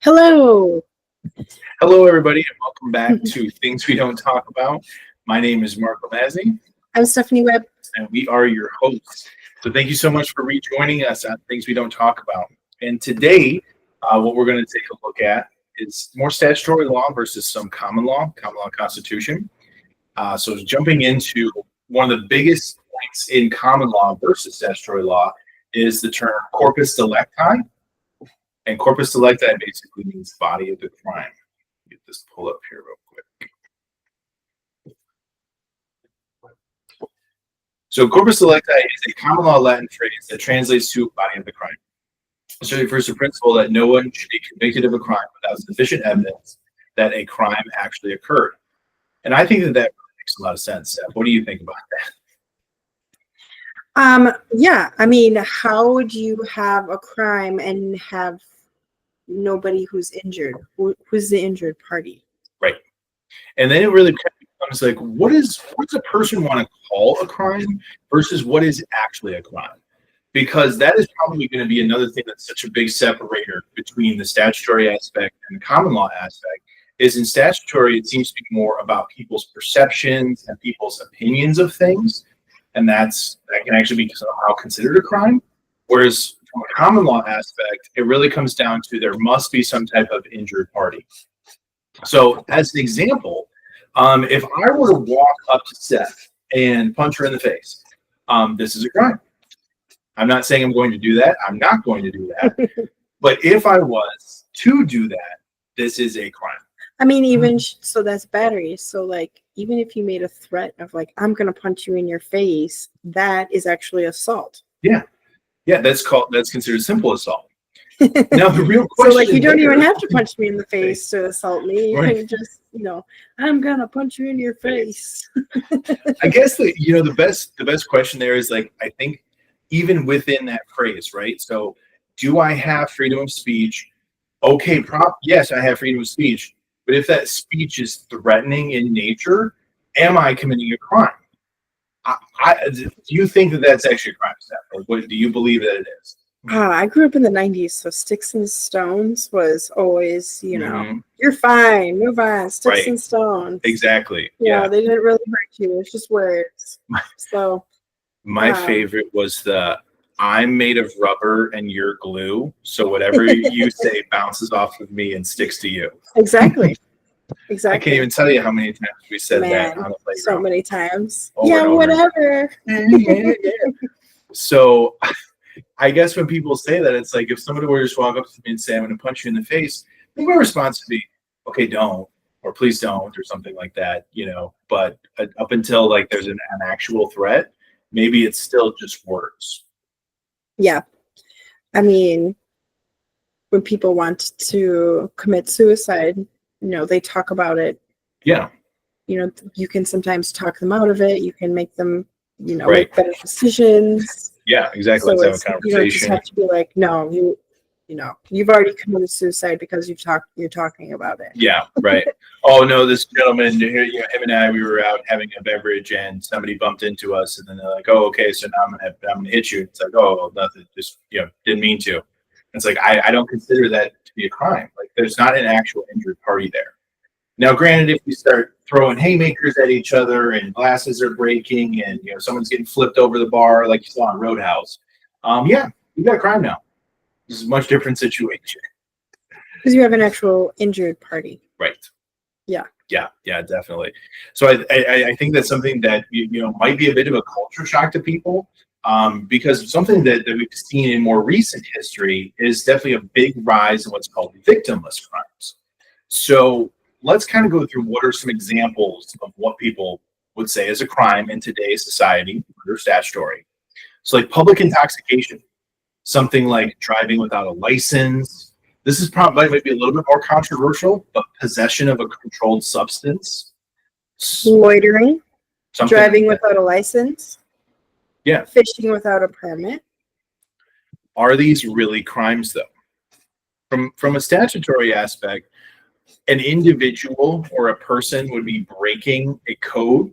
Hello. Hello, everybody, and welcome back to Things We Don't Talk About. My name is Marco Mazzi, I'm Stephanie Webb. and we are your hosts. So thank you so much for rejoining us on Things We Don't Talk About. And today, what we're going to take a look at is more statutory law versus some common law constitution. So jumping into one of the biggest points in common law versus statutory law is the term corpus delicti. And corpus delicti basically means body of the crime. Get this pull up here real quick. So corpus delicti is a common law Latin phrase that translates to body of the crime. So it refers to the principle that no one should be convicted of a crime without sufficient evidence that a crime actually occurred. And I think that really makes a lot of sense. Steph, what do you think about that? Yeah, I mean, how would you have a crime and have nobody who's injured? Who's the injured party? Right. And then it really becomes like, what does a person want to call a crime versus what is actually a crime? Because that is probably going to be another thing that's such a big separator between the statutory aspect and the common law aspect. Is in statutory, it seems to be more about people's perceptions and people's opinions of things. And that can actually be somehow considered a crime. Whereas from a common law aspect, it really comes down to there must be some type of injured party. So as an example, if I were to walk up to Steph and punch her in the face, this is a crime. I'm not saying I'm going to do that. I'm not going to do that. But if I was to do that, this is a crime. I mean, even so, that's battery. So, like, even if you made a threat of, like, I'm going to punch you in your face, that is actually assault. Yeah. Yeah, that's considered simple assault. Now, the real question so, like, you don't even have to punch me in the face to assault me. You can just, I'm going to punch you in your face. I guess the best question there is, like, I think even within that phrase, right? So, do I have freedom of speech? Okay, yes, I have freedom of speech. But if that speech is threatening in nature, am I committing a crime? Do you think that that's actually a crime, Steph? Or what do you believe that it is? I grew up in the 90s, so sticks and stones was always, you're fine, move on, sticks and stones. Exactly. Yeah, they didn't really hurt you. It's just words. So my favorite was I'm made of rubber and you're glue, so whatever you say bounces off of me and sticks to you. Exactly. I can't even tell you how many times we said that on the playground. So many times. Whatever. So I guess when people say that, it's like if somebody were to just walk up to me and say, I'm going to punch you in the face, I think my response would be, okay, don't, or please don't, or something like that, But up until like there's an actual threat, maybe it's still just words. Yeah. I mean, when people want to commit suicide, they talk about it. Yeah. You can sometimes talk them out of it. You can make them, make better decisions. Yeah, exactly. So Let's have a conversation. You just have to be like, no, you've already committed suicide because you're talking about it. Yeah, right. Oh no, this gentleman here, him and I, we were out having a beverage, and somebody bumped into us, and then they're like, "Oh, okay, so now I'm gonna hit you." It's like, "Oh, nothing, just didn't mean to." It's like I don't consider that to be a crime. Like, there's not an actual injured party there. Now, granted, if we start throwing haymakers at each other and glasses are breaking, and someone's getting flipped over the bar, like you saw on Roadhouse, yeah, you got a crime now. This is a much different situation. Because you have an actual injured party. Right. Yeah. Yeah, definitely. So I think that's something that might be a bit of a culture shock to people, because something that we've seen in more recent history is definitely a big rise in what's called victimless crimes. So let's kind of go through what are some examples of what people would say is a crime in today's society under statutory. So like public intoxication, something like driving without a license. This is probably might be a little bit more controversial, but possession of a controlled substance. Loitering. Driving without a license. Yeah. Fishing without a permit. Are these really crimes, though? From a statutory aspect, an individual or a person would be breaking a code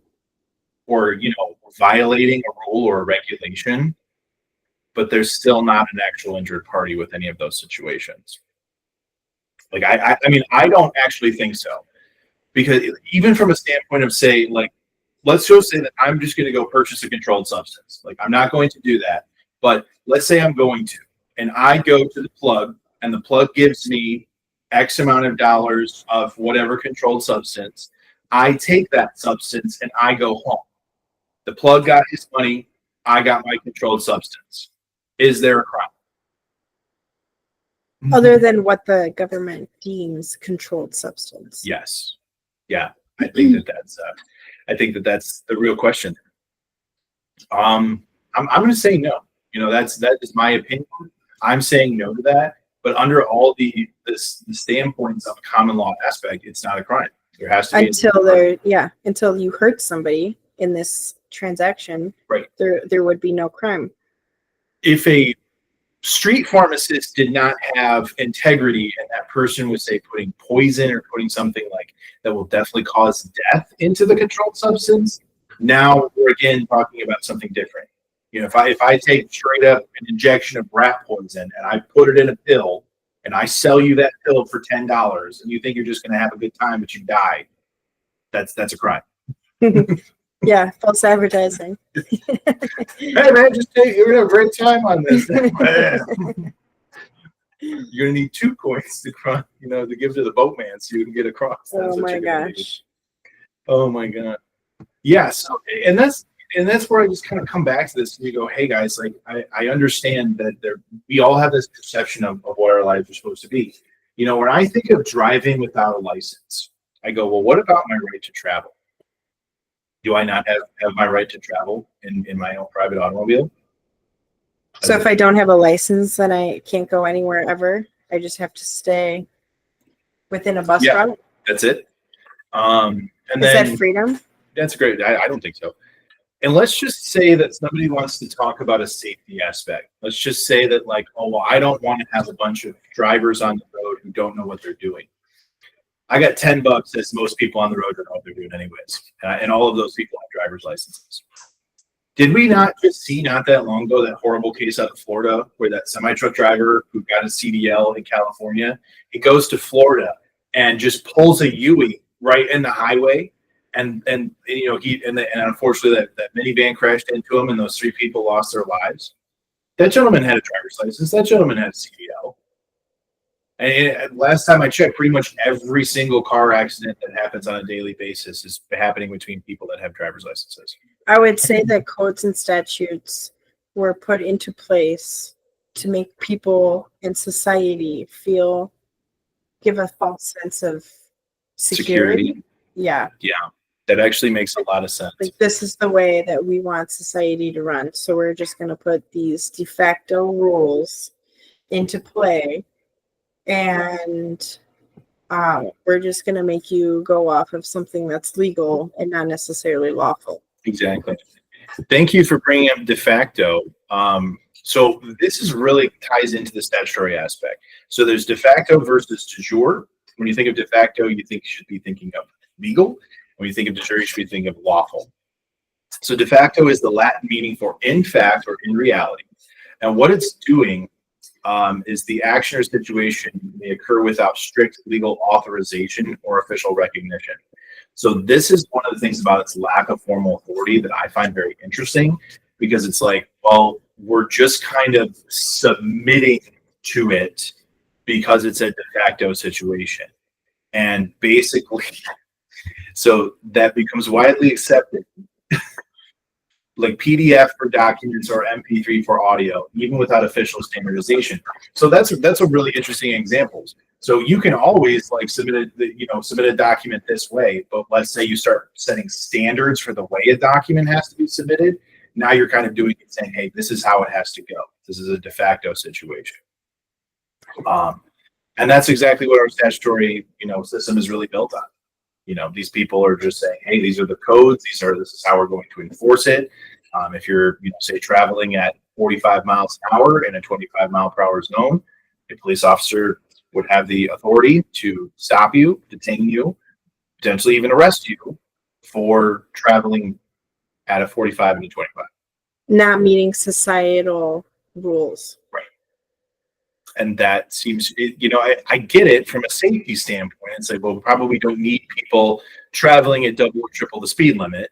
or, violating a rule or a regulation, but there's still not an actual injured party with any of those situations. Like, I mean, I don't actually think so. Because even from a standpoint of, say, like, let's just say that I'm just going to go purchase a controlled substance. Like, I'm not going to do that. But let's say I'm going to, and I go to the plug, and the plug gives me X amount of dollars of whatever controlled substance. I take that substance and I go home. The plug got his money. I got my controlled substance. Is there a crime? Other than what the government deems controlled substance. Yes. Yeah. I think that's the real question. I'm going to say no. That is my opinion. I'm saying no to that. But under all the standpoints of a common law aspect, it's not a crime. There has to be until you hurt somebody in this transaction, right. There would be no crime. If a street pharmacist did not have integrity and that person was, say, putting poison or putting something like that will definitely cause death into the controlled substance, now we're again talking about something different. If I take straight up an injection of rat poison and I put it in a pill and I sell you that pill for $10 and you think you're just going to have a good time but you die, that's a crime. Yeah, false advertising. Hey man, you're gonna have a great time on this. You're gonna need 2 coins to cross, to give to the boatman so you can get across. Oh my gosh. Oh my god. Yeah. So, and that's where I just kind of come back to this and you go, hey guys, like I understand that we all have this perception of what our lives are supposed to be. When I think of driving without a license, I go, well, what about my right to travel? Do I not have my right to travel in my own private automobile? So if I don't have a license, then I can't go anywhere ever. I just have to stay within a bus route. That's it. And is that freedom? That's great. I don't think so. And let's just say that somebody wants to talk about a safety aspect. Let's just say that, like, oh, well, I don't want to have a bunch of drivers on the road who don't know what they're doing. I got $10, as most people on the road don't know what they're doing anyways. And all of those people have driver's licenses. Did we not just see not that long ago that horrible case out of Florida where that semi-truck driver who got a CDL in California, he goes to Florida and just pulls a Yui right in the highway, and unfortunately that minivan crashed into him and those 3 people lost their lives. That gentleman had a driver's license. That gentleman had a CDL. And last time I checked, pretty much every single car accident that happens on a daily basis is happening between people that have driver's licenses. I would say that codes and statutes were put into place to make people in society give a false sense of security. Yeah. Yeah. That actually makes a lot of sense. Like, this is the way that we want society to run. So we're just going to put these de facto rules into play. And we're just going to make you go off of something that's legal and not necessarily lawful. Exactly. Thank you for bringing up de facto. So this is really ties into the statutory aspect. So there's de facto versus de jure. When you think of de facto, you should be thinking of legal. When you think of de jure, you should be thinking of lawful. So de facto is the Latin meaning for in fact or in reality. And what it's doing is the action or situation may occur without strict legal authorization or official recognition. So this is one of the things about its lack of formal authority that I find very interesting, because it's like, well, we're just kind of submitting to it because it's a de facto situation. And basically, so that becomes widely accepted, like PDF for documents or MP3 for audio, even without official standardization. So that's a really interesting example. So you can always submit a document this way, but let's say you start setting standards for the way a document has to be submitted. Now you're kind of doing it, saying, hey, this is how it has to go. This is a de facto situation. And that's exactly what our statutory, system is really built on. These people are just saying, hey, these are the codes. This is how we're going to enforce it. If you're, say, traveling at 45 miles an hour in a 25 mile per hour zone, a police officer would have the authority to stop you, detain you, potentially even arrest you for traveling at a 45 and a 25. Not meeting societal rules. Right. And that seems, I get it from a safety standpoint. It's like, well, we probably don't need people traveling at double or triple the speed limit.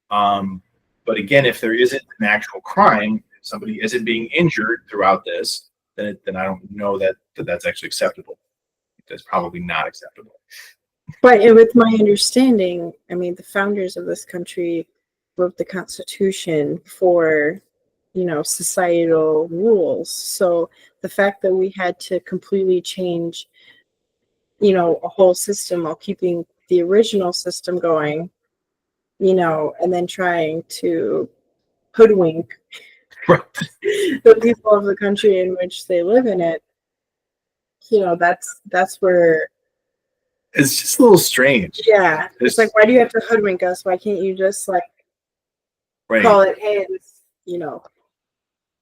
But again, if there isn't an actual crime, if somebody isn't being injured throughout this, then I don't know that that's actually acceptable. That's probably not acceptable. But with my understanding, I mean, the founders of this country wrote the Constitution for, societal rules. So the fact that we had to completely change, a whole system while keeping the original system going, and then trying to hoodwink the people of the country in which they live in it, that's where it's just a little strange. Yeah. It's like, why do you have to hoodwink us? Why can't you just call it, hey, this,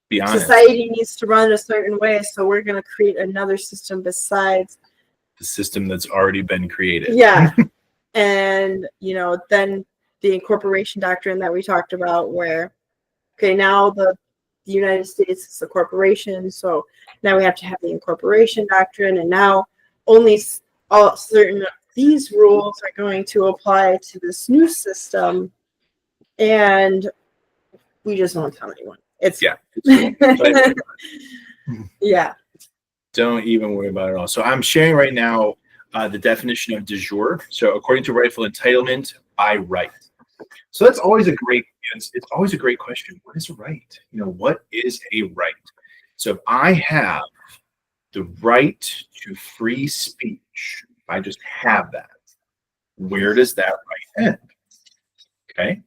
be honest. Society needs to run a certain way, so we're going to create another system besides the system that's already been created. Yeah. And, then the incorporation doctrine that we talked about where, okay, now the United States is a corporation, so now we have to have the incorporation doctrine, and now only all certain these rules are going to apply to this new system, and we just won't tell anyone. Yeah. Don't even worry about it at all. So I'm sharing right now the definition of de jure. So according to rightful entitlement, by right. So that's always it's always a great question. What is a right? What is a right? So if I have the right to free speech, if I just have that, where does that right end? Okay.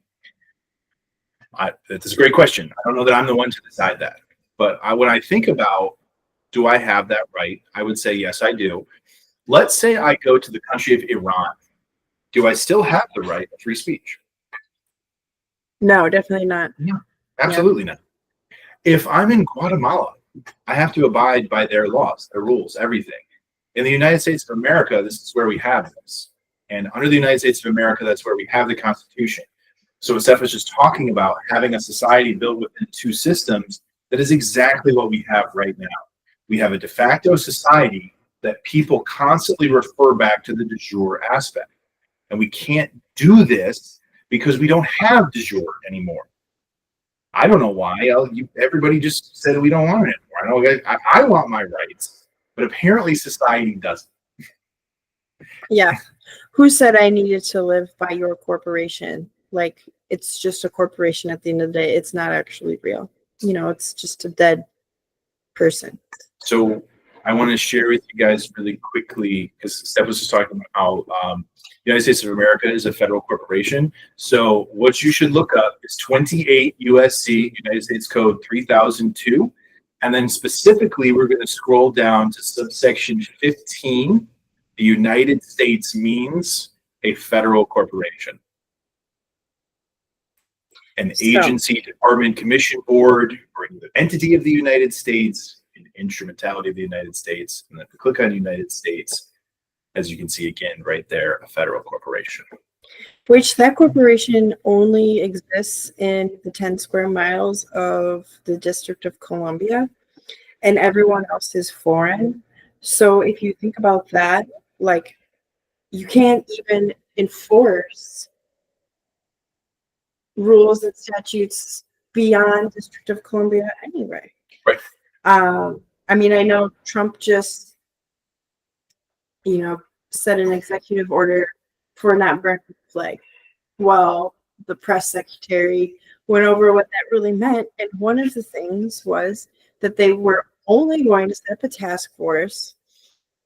That's a great question. I don't know that I'm the one to decide that. But when I think about, do I have that right? I would say, yes, I do. Let's say I go to the country of Iran. Do I still have the right of free speech? No, definitely not. No, absolutely not. If I'm in Guatemala, I have to abide by their laws, their rules, everything. In the United States of America, this is where we have this. And under the United States of America, that's where we have the Constitution. So what Steph was just talking about, having a society built within two systems, that is exactly what we have right now. We have a de facto society that people constantly refer back to the de jure aspect. And we can't do this because we don't have de jure anymore. I don't know why. Everybody just said we don't want it anymore. I want my rights, but apparently society doesn't. Yeah. Who said I needed to live by your corporation? It's just a corporation at the end of the day. It's not actually real. It's just a dead person. So I want to share with you guys really quickly, because Steph was just talking about how the United States of America is a federal corporation. So what you should look up is 28 USC, United States Code 3002. And then specifically, we're going to scroll down to subsection 15. The United States means a federal corporation. An agency, department, commission, board, or an entity of the United States, an instrumentality of the United States. And then if we click on United States, as you can see again right there, a federal corporation. Which that corporation only exists in the 10 square miles of the District of Columbia, and everyone else is foreign. So if you think about that, you can't even enforce rules and statutes beyond District of Columbia anyway. Right. I know Trump just, set an executive order for not burning the flag. Well, the press secretary went over what that really meant, and one of the things was that they were only going to set up a task force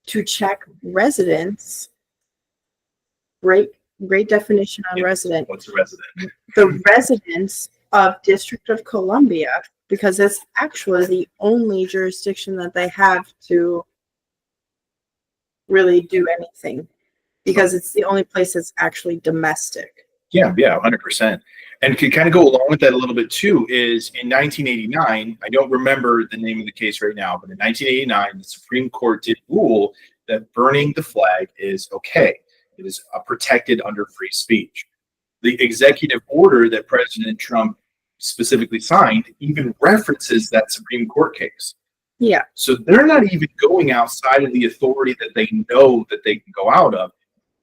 to check residents. Great definition on resident. What's a resident? The residents of District of Columbia, because it's actually the only jurisdiction that they have to really do anything, because it's the only place that's actually domestic. Yeah, 100%. And to kind of go along with that a little bit too is in 1989, I don't remember the name of the case right now, but in 1989, the Supreme Court did rule that burning the flag is okay. It is protected under free speech. The executive order that President Trump specifically signed even references that Supreme Court case. Yeah. So they're not even going outside of the authority that they know that they can go out of.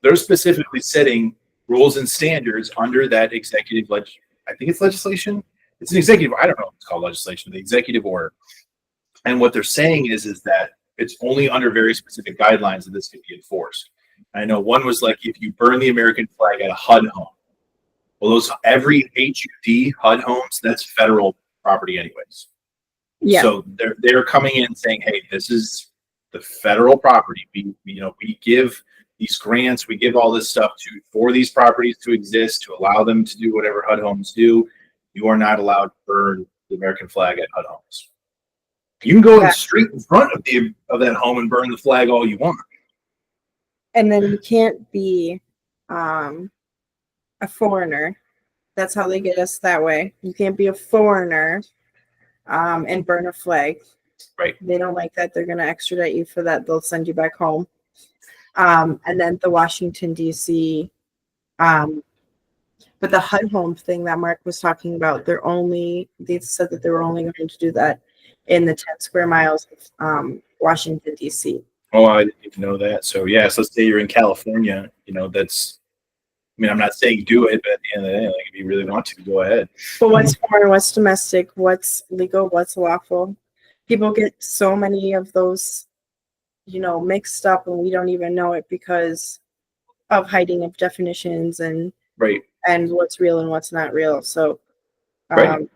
They're specifically setting rules and standards under that executive I think it's legislation. It's an executive. I don't know if it's called legislation. The executive order. And what they're saying is that it's only under very specific guidelines that this can be enforced. I know one was like if you burn the American flag at a HUD home. Well, every HUD homes, that's federal property anyways. Yeah. So they're coming in saying, hey, this is the federal property. We give these grants, we give all this stuff for these properties to exist, to allow them to do whatever HUD homes do. You are not allowed to burn the American flag at HUD homes. You can go in the street in front of that home and burn the flag all you want. And then you can't be a foreigner. That's how they get us that way. You can't be a foreigner and burn a flag. Right. They don't like that. They're going to extradite you for that. They'll send you back home. And then the Washington, D.C. But the HUD home thing that Mark was talking about, they said that they were only going to do that in the 10 square miles of Washington, D.C. Oh, I didn't even know that. So, yeah, so let's say you're in California, I'm not saying do it, but at the end of the day, if you really want to, go ahead. But what's foreign, what's domestic, what's legal, what's lawful? People get so many of those, mixed up, and we don't even know it because of hiding of definitions and right, and what's real and what's not real. So, right.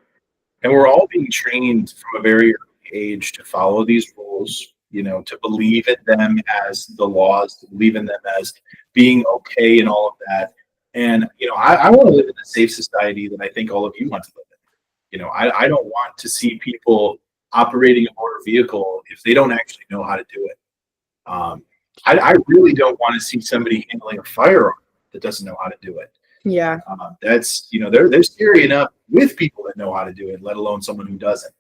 And we're all being trained from a very early age to follow these rules, to believe in them as the laws, to believe in them as being okay and all of that. And, I want to live in a safe society that I think all of you want to live in. I don't want to see people operating a motor vehicle if they don't actually know how to do it. I really don't want to see somebody handling a firearm that doesn't know how to do it. Yeah. That's, they're scary enough with people that know how to do it, let alone someone who doesn't.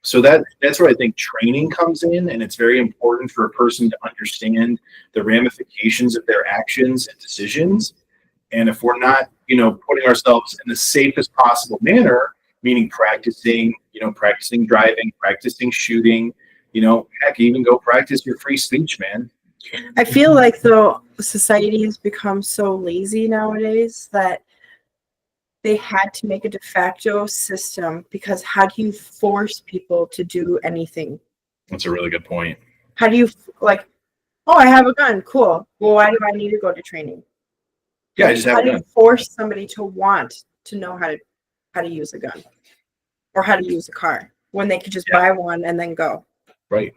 So that's where I think training comes in, and it's very important for a person to understand the ramifications of their actions and decisions. And if we're not, putting ourselves in the safest possible manner, meaning practicing driving, practicing shooting, heck, even go practice your free speech, man. I feel like though society has become so lazy nowadays that they had to make a de facto system, because how do you force people to do anything? That's a really good point. How do you oh, I have a gun, cool. Well, why do I need to go to training? Yeah, I just have a gun. How do you force somebody to want to know how to use a gun or how to use a car when they could just buy one and then go? Right.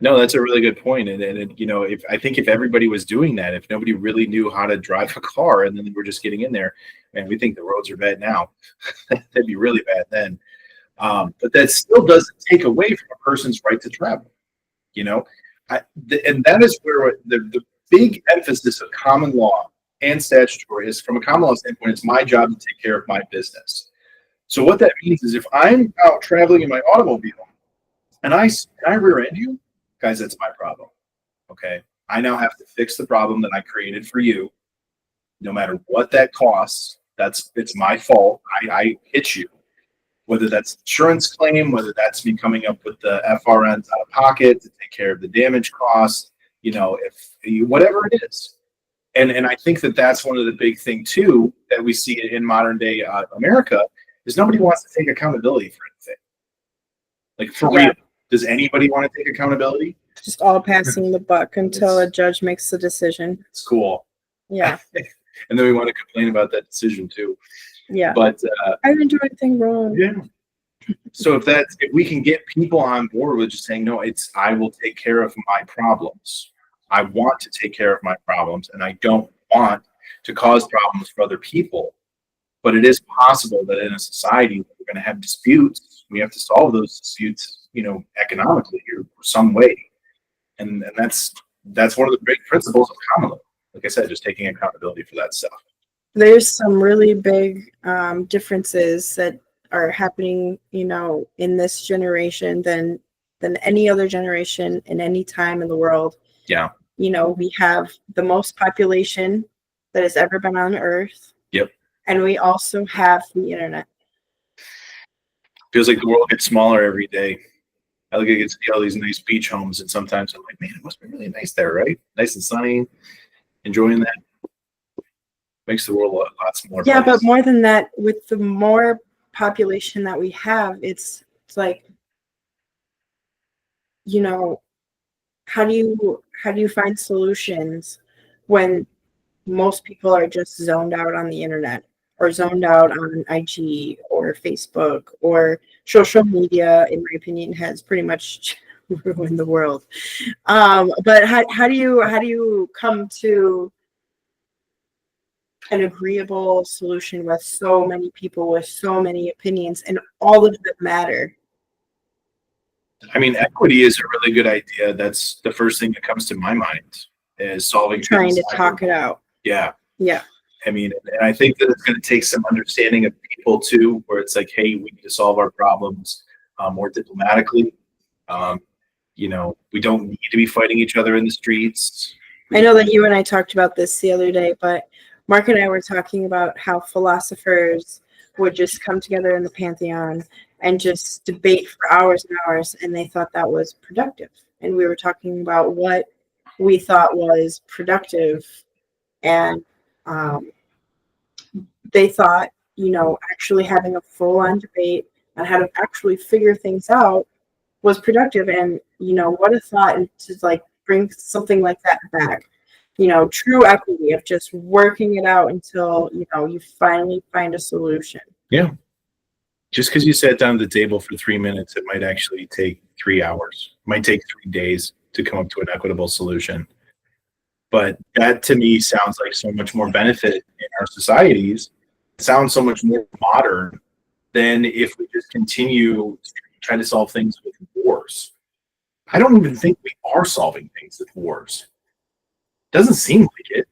No, that's a really good point. And if everybody was doing that, if nobody really knew how to drive a car and then they were just getting in there, and we think the roads are bad now, that'd be really bad then. But that still doesn't take away from a person's right to travel, and that is where the big emphasis of common law and statutory is. From a common law standpoint, it's my job to take care of my business. So what that means is if I'm out traveling in my automobile and I rear end you, guys, that's my problem. Okay. I now have to fix the problem that I created for you. No matter what that costs, it's my fault. I hit you. Whether that's insurance claim, whether that's me coming up with the FRNs out of pocket to take care of the damage costs, whatever it is. And I think that's one of the big thing too that we see in modern day America is nobody wants to take accountability for anything. Like for real. Does anybody want to take accountability? Just all passing the buck until a judge makes the decision. It's cool. Yeah. And then we want to complain about that decision too. Yeah. But I didn't do anything wrong. Yeah. So if we can get people on board with just saying, no, I will take care of my problems. I want to take care of my problems, and I don't want to cause problems for other people. But it is possible that in a society we're going to have disputes. We have to solve those disputes, economically or some way. And that's one of the big principles of common law. Like I said, just taking accountability for that stuff. There's some really big differences that are happening, in this generation than any other generation in any time in the world. Yeah. We have the most population that has ever been on Earth. Yep. And we also have the internet. Feels like the world gets smaller every day. I look at see all these nice beach homes, and sometimes I'm like, man, it must be really nice there, right? Nice and sunny, enjoying that. Makes the world lots more. Yeah, but more than that, with the more population that we have, it's like, you know, how do you find solutions when most people are just zoned out on the internet or zoned out on IG or Facebook or social media? In my opinion, has pretty much ruined the world. But how do you come to an agreeable solution with so many people with so many opinions and all of them matter? I mean, equity is a really good idea. That's the first thing that comes to my mind is solving Trying to things. talk it out. Yeah. Yeah. I mean, and I think that it's going to take some understanding of people too, where it's like, hey, we need to solve our problems more diplomatically. We don't need to be fighting each other in the streets. I know that you and I talked about this the other day, but Mark and I were talking about how philosophers would just come together in the Pantheon and just debate for hours and hours, and they thought that was productive. And we were talking about what we thought was productive, and they thought, actually having a full-on debate on how to actually figure things out was productive. And what a thought to like bring something like that back. True equity of just working it out until you finally find a solution. Yeah. Just because you sat down at the table for 3 minutes, it might actually take 3 hours. It might take 3 days to come up to an equitable solution. But that to me sounds like so much more benefit in our societies. It sounds so much more modern than if we just continue trying to solve things with wars. I don't even think we are solving things with wars. Doesn't seem like it.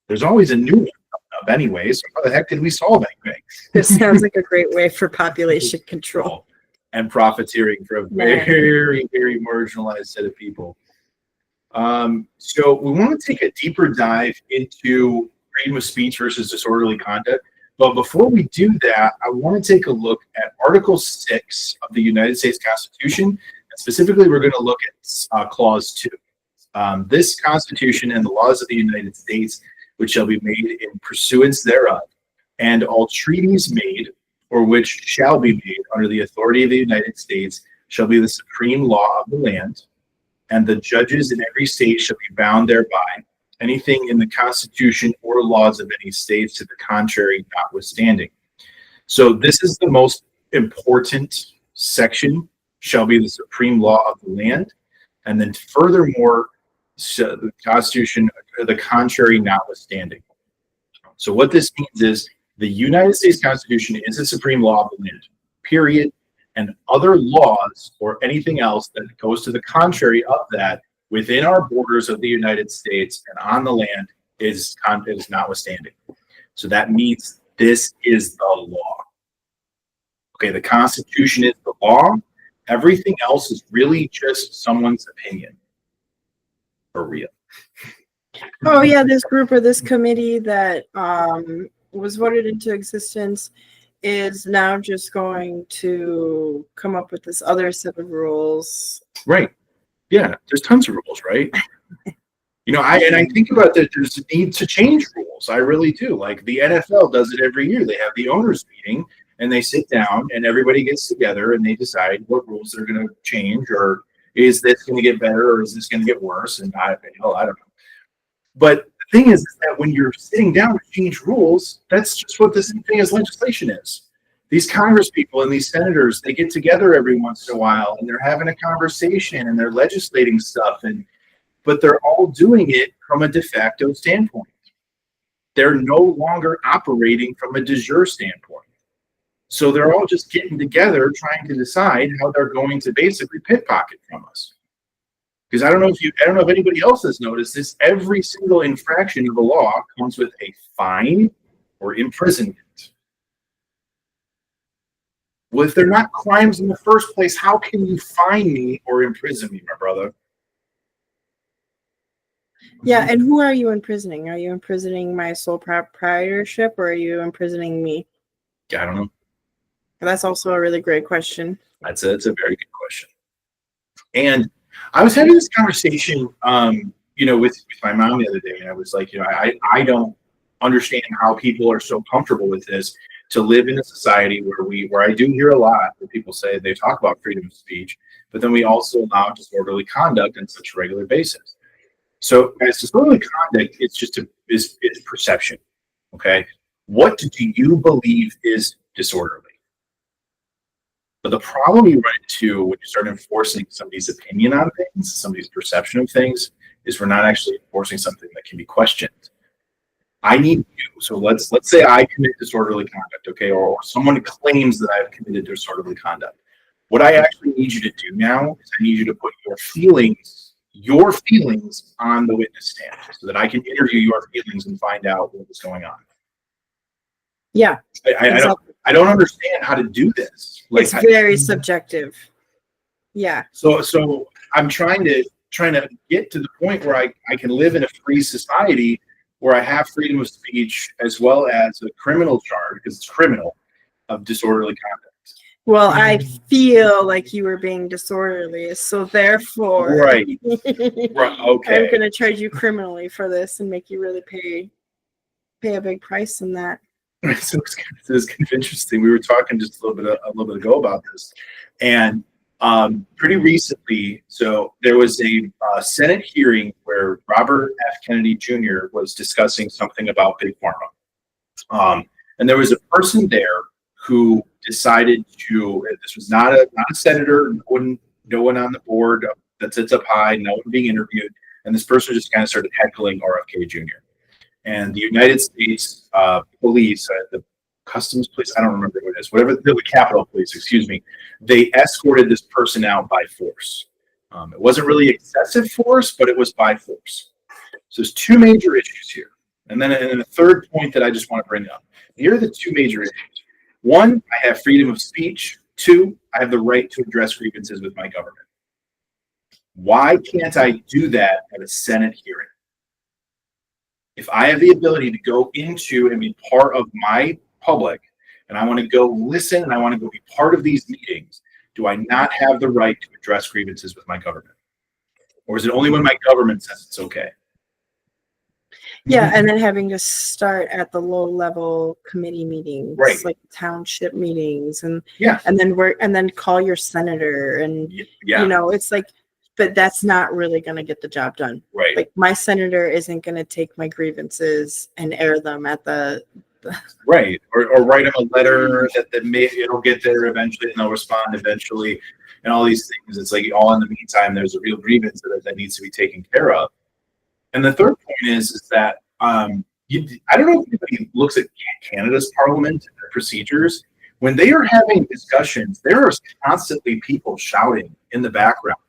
There's always a new one coming up anyway, so how the heck did we solve anything? This sounds like a great way for population control. And profiteering for a very, very marginalized set of people. So we want to take a deeper dive into freedom of speech versus disorderly conduct. But before we do that, I want to take a look at Article 6 of the United States Constitution. And specifically, we're going to look at Clause 2. This Constitution and the laws of the United States, which shall be made in pursuance thereof, and all treaties made or which shall be made under the authority of the United States shall be the supreme law of the land, and the judges in every state shall be bound thereby, anything in the Constitution or laws of any states to the contrary notwithstanding. So this is the most important section, shall be the supreme law of the land, and then furthermore, so the Constitution, the contrary notwithstanding. So what this means is the United States Constitution is the supreme law of the land, period. And other laws or anything else that goes to the contrary of that within our borders of the United States and on the land is notwithstanding. So that means this is the law. Okay, the Constitution is the law. Everything else is really just someone's opinion. For real. Oh yeah, this group or this committee that was voted into existence is now just going to come up with this other set of rules. Right. Yeah, there's tons of rules, right? I think about that there's a need to change rules. I really do. Like the NFL does it every year. They have the owners meeting and they sit down and everybody gets together and they decide what rules they're going to change, or is this going to get better or is this going to get worse? And I don't know. But the thing is that when you're sitting down to change rules, that's just what the same thing as legislation is. These Congress people and these senators, they get together every once in a while and they're having a conversation and they're legislating stuff, but they're all doing it from a de facto standpoint. They're no longer operating from a de jure standpoint. So they're all just getting together trying to decide how they're going to basically pickpocket from us. Because I don't know if anybody else has noticed this, every single infraction of a law comes with a fine or imprisonment. Well, if they're not crimes in the first place, how can you fine me or imprison me, my brother? Yeah, and who are you imprisoning? Are you imprisoning my sole proprietorship or are you imprisoning me? I don't know. That's also a really great question. That's a very good question. And I was having this conversation, with my mom the other day, and I was like, I don't understand how people are so comfortable with this to live in a society where I do hear a lot where people say they talk about freedom of speech, but then we also allow disorderly conduct on such a regular basis. So as disorderly conduct, it's just is perception. Okay, what do you believe is disorderly? But the problem you run into when you start enforcing somebody's opinion on things, somebody's perception of things, is we're not actually enforcing something that can be questioned. I need you. So let's say I commit disorderly conduct, okay, or someone claims that I've committed disorderly conduct. What I actually need you to do now is I need you to put your feelings on the witness stand so that I can interview your feelings and find out what is going on. Yeah, exactly. I don't understand how to do this. Like, it's very subjective. Yeah. So I'm trying to get to the point where I can live in a free society where I have freedom of speech as well as a criminal charge, because it's criminal, of disorderly conduct. Well, I feel like you were being disorderly, so therefore, right. Okay, I'm going to charge you criminally for this and make you really pay a big price in that. So it's kind of interesting. We were talking just a little bit ago about this, and pretty recently, so there was a Senate hearing where Robert F. Kennedy Jr. was discussing something about big pharma, and there was a person there who decided to. This was not a senator, no one on the board that sits up high, no one being interviewed, and this person just kind of started heckling RFK Jr. And the United States police, the customs police, I don't remember what it is, whatever, the Capitol Police, excuse me, they escorted this person out by force. It wasn't really excessive force, but it was by force. So there's two major issues here. And then a third point that I just want to bring up. Here are the two major issues. One, I have freedom of speech. Two, I have the right to address grievances with my government. Why can't I do that at a Senate hearing? If I have the ability to go into and be part of my public, and I want to go listen and I want to go be part of these meetings, do I not have the right to address grievances with my government? Or is it only when my government says it's okay? Yeah, and then having to start at the low level committee meetings, right, like township meetings, and yeah, and then call your senator, and it's like, but that's not really going to get the job done. Right. Like, my senator isn't going to take my grievances and air them at the right, or write them a letter that maybe it'll get there eventually and they'll respond eventually, and all these things. It's like all in the meantime, there's a real grievance that needs to be taken care of. And the third point is that I don't know if anybody looks at Canada's parliament and their procedures. When they are having discussions, there are constantly people shouting in the background.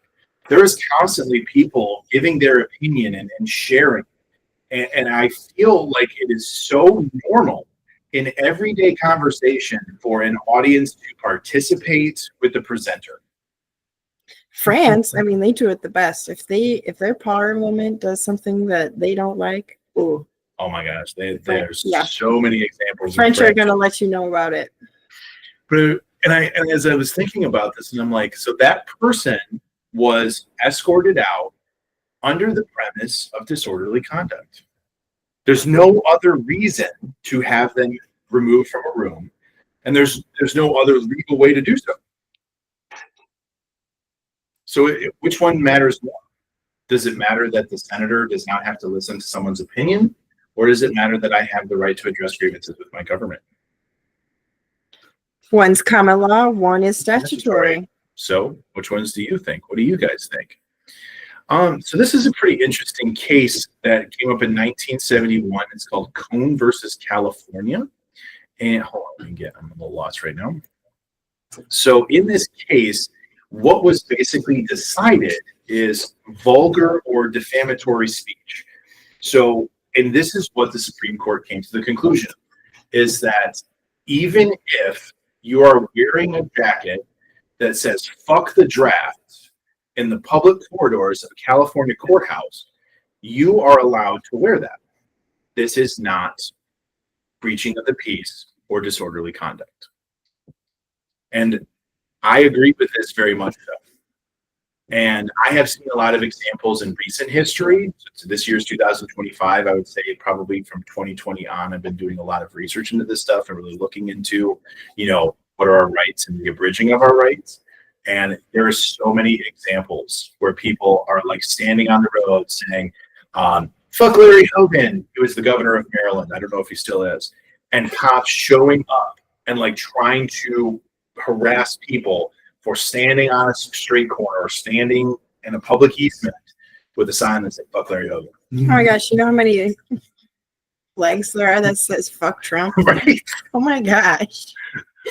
There is constantly people giving their opinion and sharing. And I feel like it is so normal in everyday conversation for an audience to participate with the presenter. France, I mean, they do it the best. If their parliament does something that they don't like, oh my gosh, there's so many examples. French are going to let you know about it. But and as I was thinking about this, and I'm like, so that person was escorted out under the premise of disorderly conduct. There's no other reason to have them removed from a room, and there's no other legal way to do so. So which one matters more? Does it matter that the senator does not have to listen to someone's opinion, or does it matter that I have the right to address grievances with my government? One's common law, one is statutory. So which ones do you think? What do you guys think? So this is a pretty interesting case that came up in 1971. It's called Cone versus California. And hold on, I'm a little lost right now. So in this case, what was basically decided is vulgar or defamatory speech. So, and this is what the Supreme Court came to the conclusion, is that even if you are wearing a jacket that says "fuck the draft" in the public corridors of a California courthouse, you are allowed to wear that. This is not breaching of the peace or disorderly conduct. And I agree with this very much so. And I have seen a lot of examples in recent history. So this year's 2025, I would say probably from 2020 on, I've been doing a lot of research into this stuff and really looking into, what are our rights and the abridging of our rights. And there are so many examples where people are like standing on the road saying, fuck Larry Hogan, who is the governor of Maryland. I don't know if he still is. And cops showing up and like trying to harass people for standing on a street corner or standing in a public easement with a sign that says fuck Larry Hogan. Oh my gosh, you know how many flags there are that says fuck Trump? Right. Oh my gosh.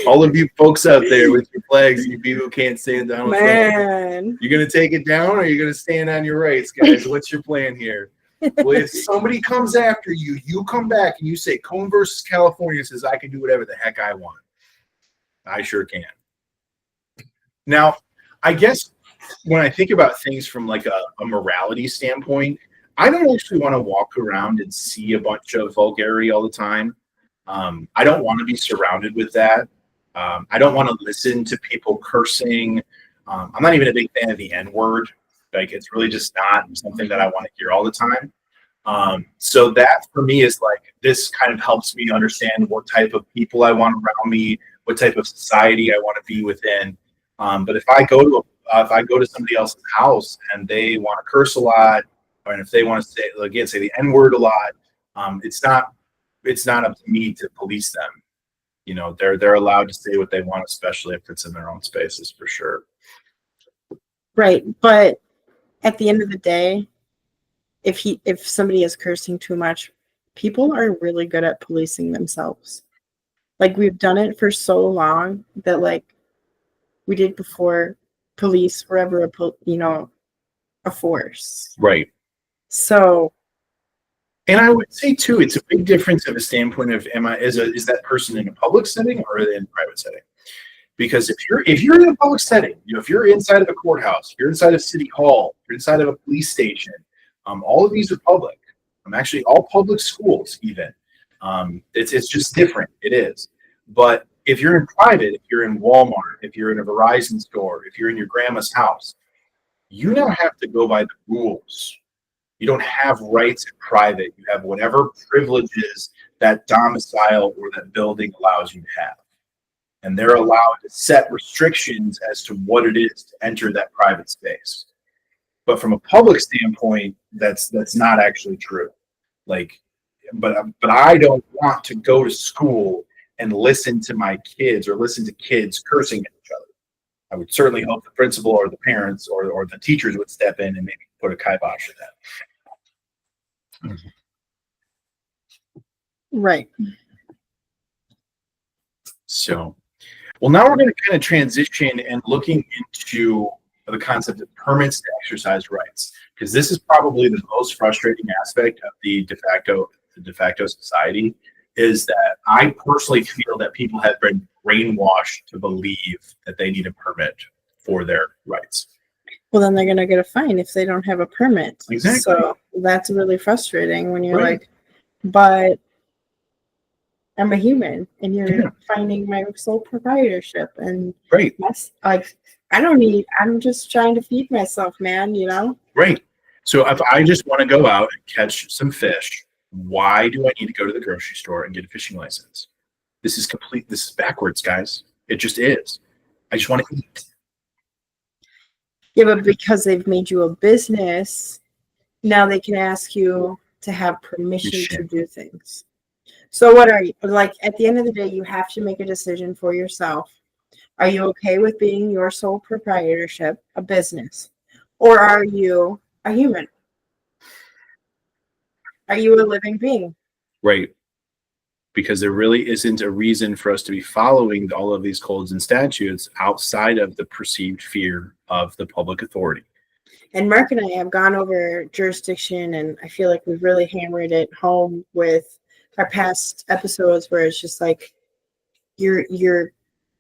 All of you folks out there with your flags, you people who can't stand Donald Man. Trump. You gonna take it down or are you gonna stand on your rights, guys? What's your plan here? Well, if somebody comes after you, you come back and you say Cone versus California says I can do whatever the heck I want. I sure can. Now, I guess when I think about things from like a morality standpoint, I don't actually want to walk around and see a bunch of vulgarity all the time. I don't want to be surrounded with that. I don't want to listen to people cursing. I'm not even a big fan of the N-word. Like, it's really just not something that I want to hear all the time. So that for me is like, this kind of helps me understand what type of people I want around me, what type of society I want to be within. But if I go to somebody else's house and they want to curse a lot, and if they want to say the N-word a lot, it's not up to me to police them. They're allowed to say what they want, especially if it's in their own spaces, for sure. Right, but at the end of the day, if somebody is cursing too much, people are really good at policing themselves. Like, we've done it for so long that, like, we did before police were ever a force. Right. So, and I would say too, it's a big difference of a standpoint of is that person in a public setting or in a private setting? Because if you're in a public setting, if you're inside of a courthouse, if you're inside of City Hall, if you're inside of a police station, all of these are public. Actually, all public schools even. It's just different. It is. But if you're in private, if you're in Walmart, if you're in a Verizon store, if you're in your grandma's house, you now have to go by the rules. You don't have rights in private. You have whatever privileges that domicile or that building allows you to have. And they're allowed to set restrictions as to what it is to enter that private space. But from a public standpoint, that's not actually true. Like, but I don't want to go to school and listen to my kids or listen to kids cursing at each other. I would certainly hope the principal or the parents or the teachers would step in and maybe put a kibosh to that. right. So, well, now we're going to kind of transition and looking into the concept of permits to exercise rights, because this is probably the most frustrating aspect of the de facto society, is that I personally feel that people have been brainwashed to believe that they need a permit for their rights. Well, then they're going to get a fine if they don't have a permit. Exactly. So that's really frustrating when you're like, but I'm a human and you're finding my sole proprietorship. And that's like, I'm just trying to feed myself, man, Right. So if I just want to go out and catch some fish, why do I need to go to the grocery store and get a fishing license? This is backwards, guys. It just is. I just want to eat. Yeah, but because they've made you a business, now they can ask you to have permission to do things. So what are you, like, at the end of the day, you have to make a decision for yourself. Are you okay with being your sole proprietorship, a business? Or are you a human? Are you a living being? Right. Because there really isn't a reason for us to be following all of these codes and statutes outside of the perceived fear of the public authority. And Mark and I have gone over jurisdiction, and I feel like we've really hammered it home with our past episodes, where it's just like you're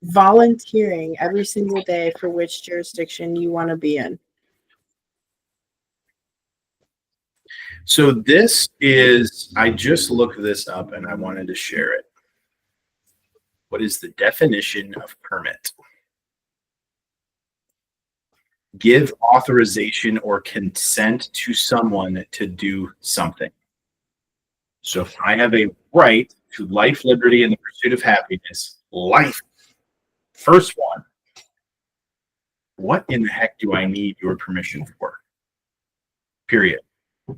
volunteering every single day for which jurisdiction you want to be in. So this is, I just looked this up and I wanted to share it. What is the definition of permit? give authorization or consent to someone to do something. So if I have a right to life, liberty, and the pursuit of happiness, life, first one, what in the heck do I need your permission for? Period. I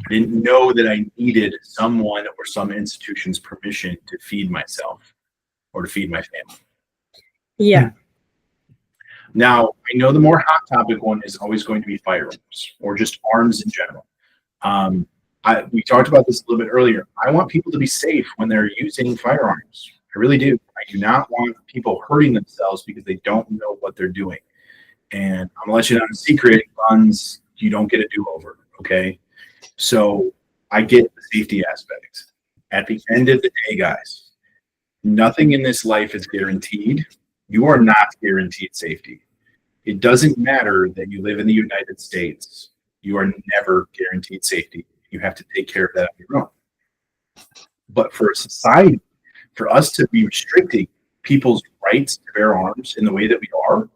didn't know that I needed someone or some institution's permission to feed myself or to feed my family. Yeah. Now, I know the more hot topic one is always going to be firearms or just arms in general. We talked about this a little bit earlier. I want people to be safe when they're using firearms. I really do. I do not want people hurting themselves because they don't know what they're doing. And I'm gonna let you know a secret: guns, you don't get a do-over. Okay, so I get the safety aspect. At the end of the day, guys, nothing in this life is guaranteed. You are not guaranteed safety. It doesn't matter that you live in the United States. You are never guaranteed safety. You have to take care of that on your own. But for a society, for us to be restricting people's rights to bear arms in the way that we are,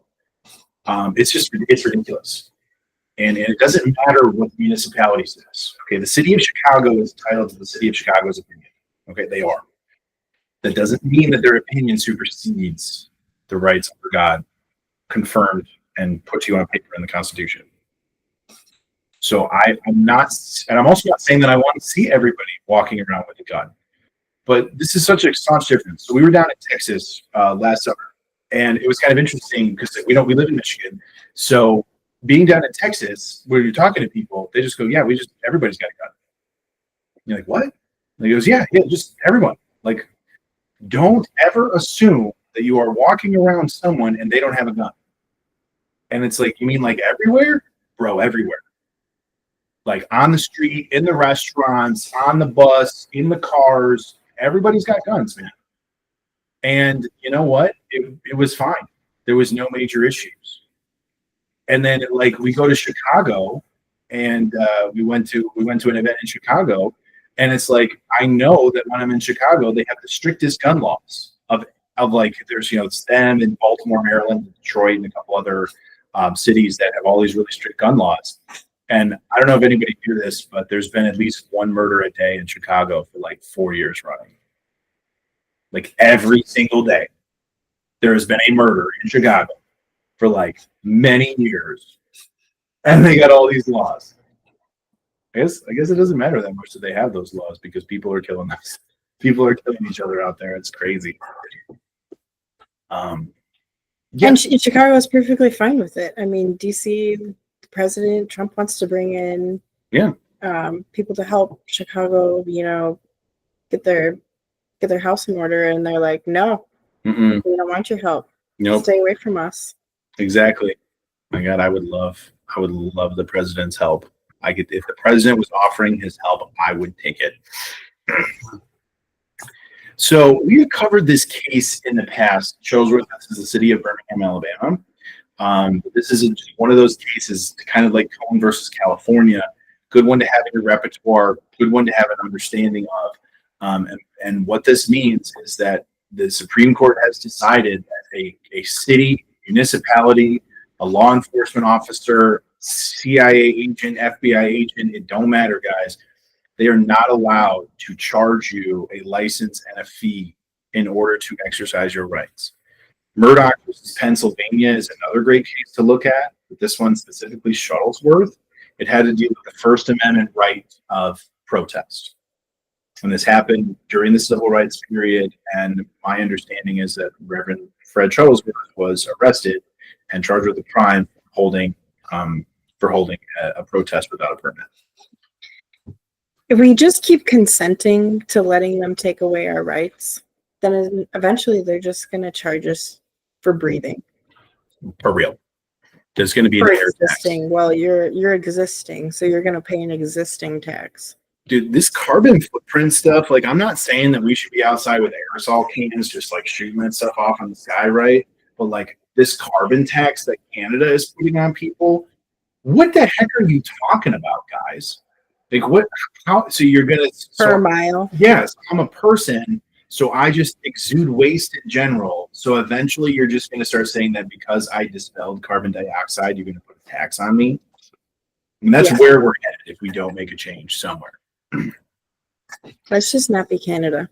it's ridiculous. And it doesn't matter what the municipality says. Okay, the city of Chicago is entitled to the city of Chicago's opinion. Okay, they are. That doesn't mean that their opinion supersedes the rights of God confirmed and put to you on paper in the Constitution. So I'm not, and I'm also not saying that I want to see everybody walking around with a gun. But this is such a staunch difference. So we were down in Texas last summer, and it was kind of interesting because we live in Michigan. So being down in Texas, where you're talking to people, they just go, "Yeah, everybody's got a gun." And you're like, "What?" And he goes, "Yeah, just everyone. Like, don't ever assume that you are walking around someone and they don't have a gun." And it's like, you mean like everywhere? Bro, everywhere. Like on the street, in the restaurants, on the bus, in the cars, everybody's got guns, man. And you know what? It was fine. There was no major issues. And then like we go to Chicago, and we went to an event in Chicago, and it's like I know that when I'm in Chicago, they have the strictest gun laws of like there's it's them in Baltimore, Maryland, Detroit, and a couple other cities that have all these really strict gun laws. And I don't know if anybody knew this, but there's been at least one murder a day in Chicago for like 4 years running. Like every single day, there has been a murder in Chicago for like many years, and they got all these laws. I guess it doesn't matter that much that they have those laws because people are killing us. People are killing each other out there. It's crazy. Yeah. And Chicago is perfectly fine with it. I mean, DC, President Trump wants to bring in people to help Chicago, get their house in order, and they're like, no, we don't want your help. Nope. Stay away from us. Exactly. My God, I would love the president's help. If the president was offering his help, I would take it. So we have covered this case in the past. Showsworth, this is the city of Birmingham, Alabama. This is just one of those cases, kind of like Cohen versus California. Good one to have in your repertoire. Good one to have an understanding of. And what this means is that the Supreme Court has decided that a city, municipality, a law enforcement officer, CIA agent, FBI agent, it don't matter, guys. They are not allowed to charge you a license and a fee in order to exercise your rights. Murdoch versus Pennsylvania is another great case to look at, but this one specifically Shuttlesworth. It had to deal with the First Amendment right of protest. And this happened during the civil rights period, and my understanding is that Reverend Fred Shuttlesworth was arrested and charged with a crime for holding a protest without a permit. If we just keep consenting to letting them take away our rights, then eventually they're just going to charge us for breathing. For real. There's going to be an air existing tax. Well, you're existing, so you're going to pay an existing tax. Dude, this carbon footprint stuff, like I'm not saying that we should be outside with aerosol cans just like shooting that stuff off on the sky, right? But like this carbon tax that Canada is putting on people, what the heck are you talking about, guys? Like what? How? So you're gonna per mile? Yes, I'm a person So I just exude waste in general. So eventually you're just going to start saying that because I dispelled carbon dioxide, you're going to put a tax on me. And that's where we're headed if we don't make a change somewhere. Let's just not be Canada.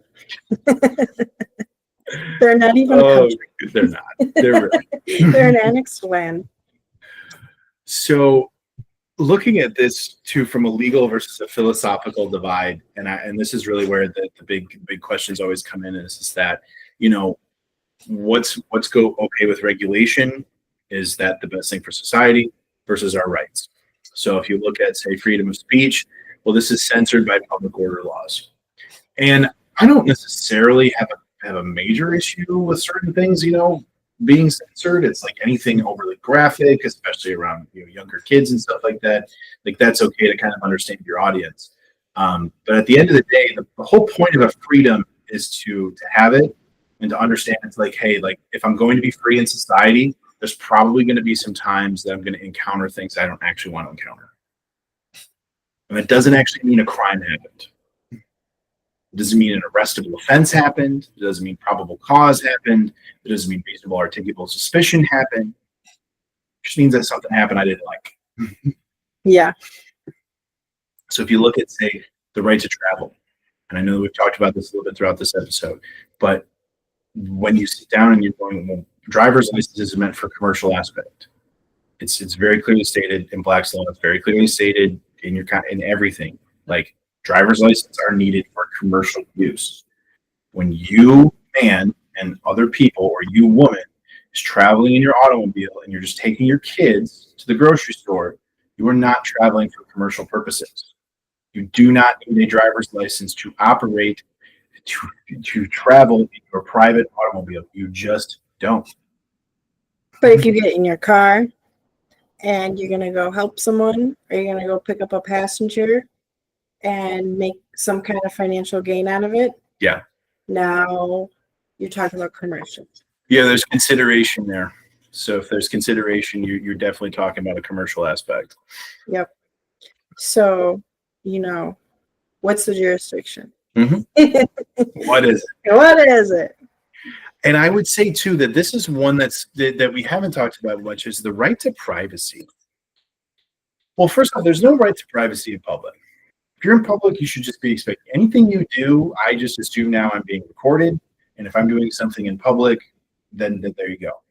They're not even a country. They're not. They're really. They're an annexed land. So looking at this too from a legal versus a philosophical divide, and this is really where the big questions always come in, is that, you know, what's okay with regulation? Is that the best thing for society versus our rights? So if you look at, say, freedom of speech, well, this is censored by public order laws. And I don't necessarily have a major issue with certain things, you know, being censored. It's like anything overly graphic, especially around, you know, younger kids and stuff like that. Like, that's okay to kind of understand your audience. But at the end of the day, the whole point of a freedom is to have it and to understand it's like, hey, like, if I'm going to be free in society, there's probably going to be some times that I'm going to encounter things I don't actually want to encounter. And that doesn't actually mean a crime happened. It doesn't mean an arrestable offense happened. It doesn't mean probable cause happened. It doesn't mean reasonable articulable suspicion happened. It just means that something happened I didn't like. Yeah. So if you look at, say, the right to travel, and I know we've talked about this a little bit throughout this episode, but when you sit down and you're going, well, driver's license is meant for commercial aspect. It's very clearly stated in Black's Law. It's very clearly stated in everything. Like, driver's license are needed for commercial use. When you, man, and other people, or you, woman, is traveling in your automobile and you're just taking your kids to the grocery store, you are not traveling for commercial purposes. You do not need a driver's license to operate, to travel in your private automobile. You just don't. But if you get in your car and you're going to go help someone, or you're going to go pick up a passenger and make some kind of financial gain out of it, yeah, now you're talking about commercial. Yeah, there's consideration there. So if there's consideration, you're definitely talking about a commercial aspect. Yep. So, you know, what's the jurisdiction? Mm-hmm. What is it? What is it? And I would say, too, that this is one that we haven't talked about much, is the right to privacy. Well, first of all, there's no right to privacy in public. If you're in public, you should just be expecting anything you do. I just assume now I'm being recorded. And if I'm doing something in public, then there you go.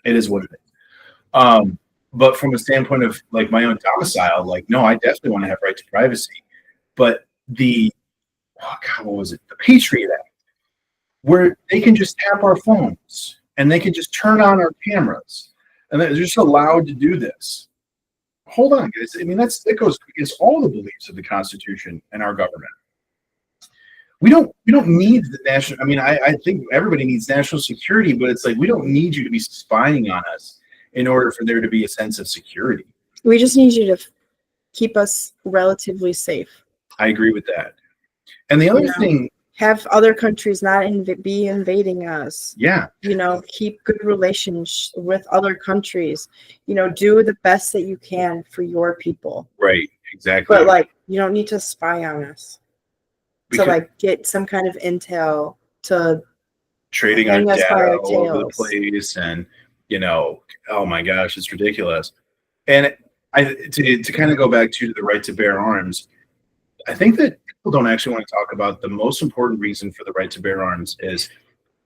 It is what it is. But from a standpoint of, like, my own domicile, like, no, I definitely want to have right to privacy. But what was it? The Patriot Act, where they can just tap our phones and they can just turn on our cameras and they're just allowed to do this. Hold on, guys. I mean, that goes against all the beliefs of the Constitution and our government. We don't need the national. I mean, I think everybody needs national security, but it's like, we don't need you to be spying on us in order for there to be a sense of security. We just need you to keep us relatively safe. I agree with that. And the other thing, have other countries not be invading us. Yeah. You know, keep good relations with other countries. You know, do the best that you can for your people. Right. Exactly. But, like, you don't need to spy on us. To, like, get some kind of intel to trading our data all over the place, and, you know, oh my gosh, it's ridiculous. And to kind of go back to the right to bear arms, I think that people don't actually want to talk about the most important reason for the right to bear arms is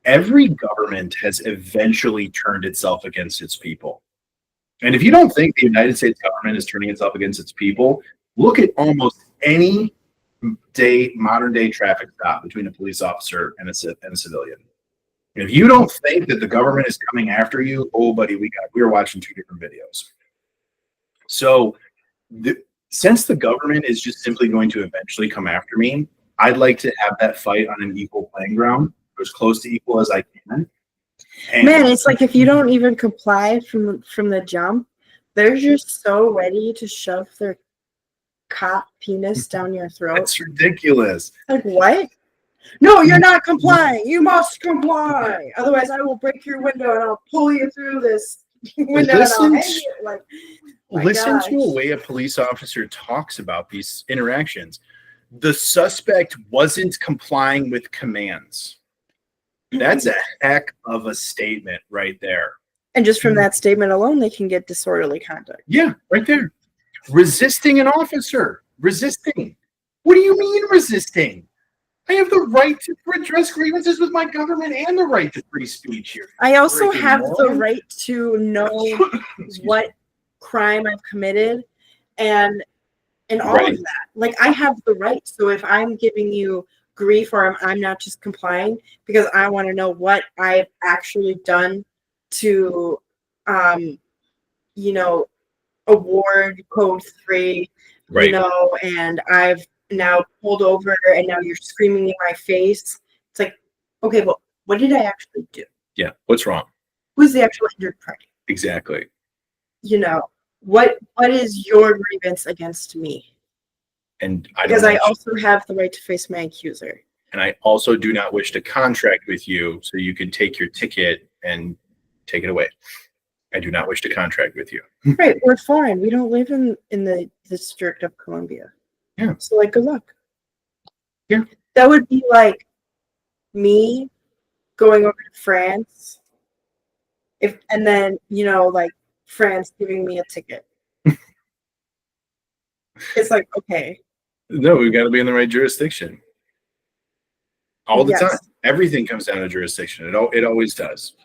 every government has eventually turned itself against its people. And if you don't think the United States government is turning itself against its people, look at almost any modern day traffic stop between a police officer and a civilian. If you don't think that the government is coming after you, oh buddy, we were watching two different videos. So since the government is just simply going to eventually come after me, I'd like to have that fight on an equal playing ground, as close to equal as I can. And man, it's like, if you don't even comply from the jump, they're just so ready to shove their cop penis down your throat. That's ridiculous. Like, what? No, you're not complying. You must comply. Otherwise, I will break your window and I'll pull you through this window. Listen to a way a police officer talks about these interactions. the suspect wasn't complying with commands. That's a heck of a statement right there. And just from that statement alone, they can get disorderly conduct. Yeah, right there. Resisting an officer. Resisting. What do you mean resisting? I have the right to redress grievances with my government and the right to free speech here. I also have the right to know what crime I've committed and all of that. Like, I have the right. So if I'm giving you grief or I'm not just complying because I want to know what I've actually done to, award code 3, and I've now pulled over and now you're screaming in my face. It's like, okay, well, what did I actually do? Yeah. What's wrong? Who's the actual injured party? Exactly. What is your grievance against me? And I also have the right to face my accuser. And I also do not wish to contract with you so you can take your ticket and take it away. I do not wish to contract with you. Right. We're foreign. We don't live in the District of Columbia. Yeah. So, like, good luck. Yeah. That would be like me going over to France and then, France giving me a ticket. It's like, okay. No, we've got to be in the right jurisdiction. All the Yes. time. Everything comes down to jurisdiction. It always does.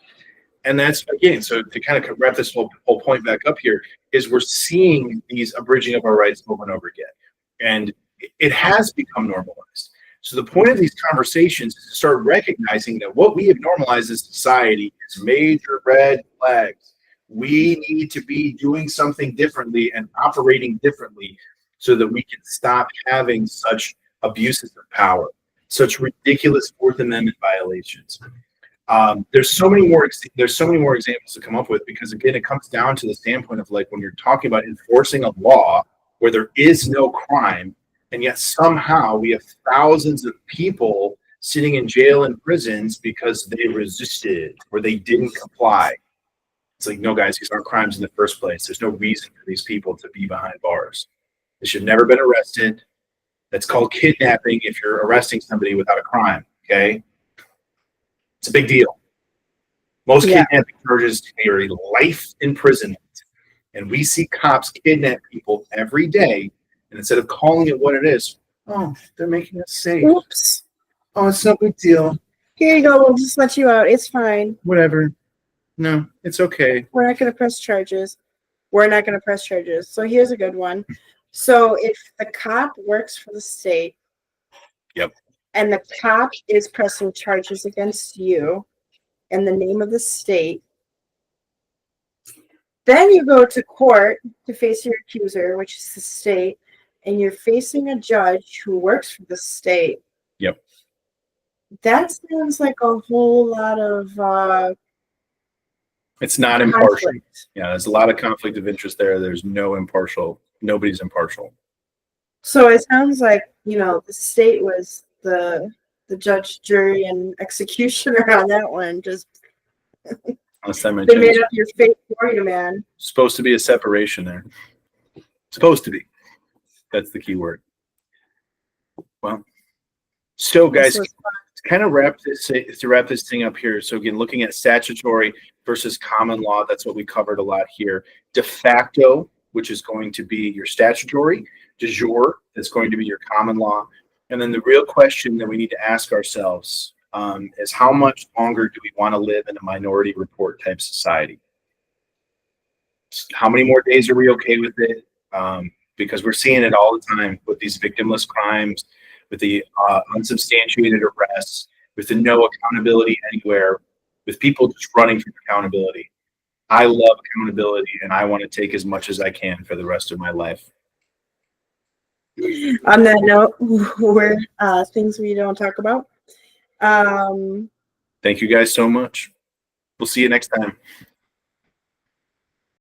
And that's, again, so to kind of wrap this whole point back up here, is we're seeing these abridging of our rights over and over again. And it has become normalized. So the point of these conversations is to start recognizing that what we have normalized as society is major red flags. We need to be doing something differently and operating differently so that we can stop having such abuses of power, such ridiculous Fourth Amendment violations. There's so many more examples to come up with, because again, it comes down to the standpoint of, like, when you're talking about enforcing a law where there is no crime, and yet somehow we have thousands of people sitting in jail and prisons because they resisted or they didn't comply. It's like, no, guys, these aren't crimes in the first place. There's no reason for these people to be behind bars. They should have never been arrested. That's called kidnapping if you're arresting somebody without a crime, okay? It's a big deal. Most kidnapping charges carry life imprisonment. And we see cops kidnap people every day. And instead of calling it what it is, oh, they're making us safe. Oops. Oh, it's no big deal. Here you go. We'll just let you out. It's fine. Whatever. No, it's okay. We're not going to press charges. So here's a good one. So if the cop works for the state, yep, and the cop is pressing charges against you in the name of the state, then you go to court to face your accuser, which is the state, and you're facing a judge who works for the state. Yep. That sounds like a whole lot of it's not impartial. Yeah, there's a lot of conflict of interest there. There's nobody's impartial. So it sounds like, the state was the judge, jury, and executioner on that one. Just they made up your fate for you, man. Supposed to be a separation there. Supposed to be. That's the key word. Well, so guys, to kind of wrap this thing up here. So again, looking at statutory versus common law, that's what we covered a lot here. De facto, which is going to be your statutory. De jure, that's going to be your common law. And then the real question that we need to ask ourselves is, how much longer do we want to live in a minority report type society? How many more days are we okay with it? Because we're seeing it all the time with these victimless crimes, with the unsubstantiated arrests, with the no accountability anywhere, with people just running from accountability. I love accountability, and I want to take as much as I can for the rest of my life. On that note, we're things we don't talk about. Thank you guys so much. We'll see you next time.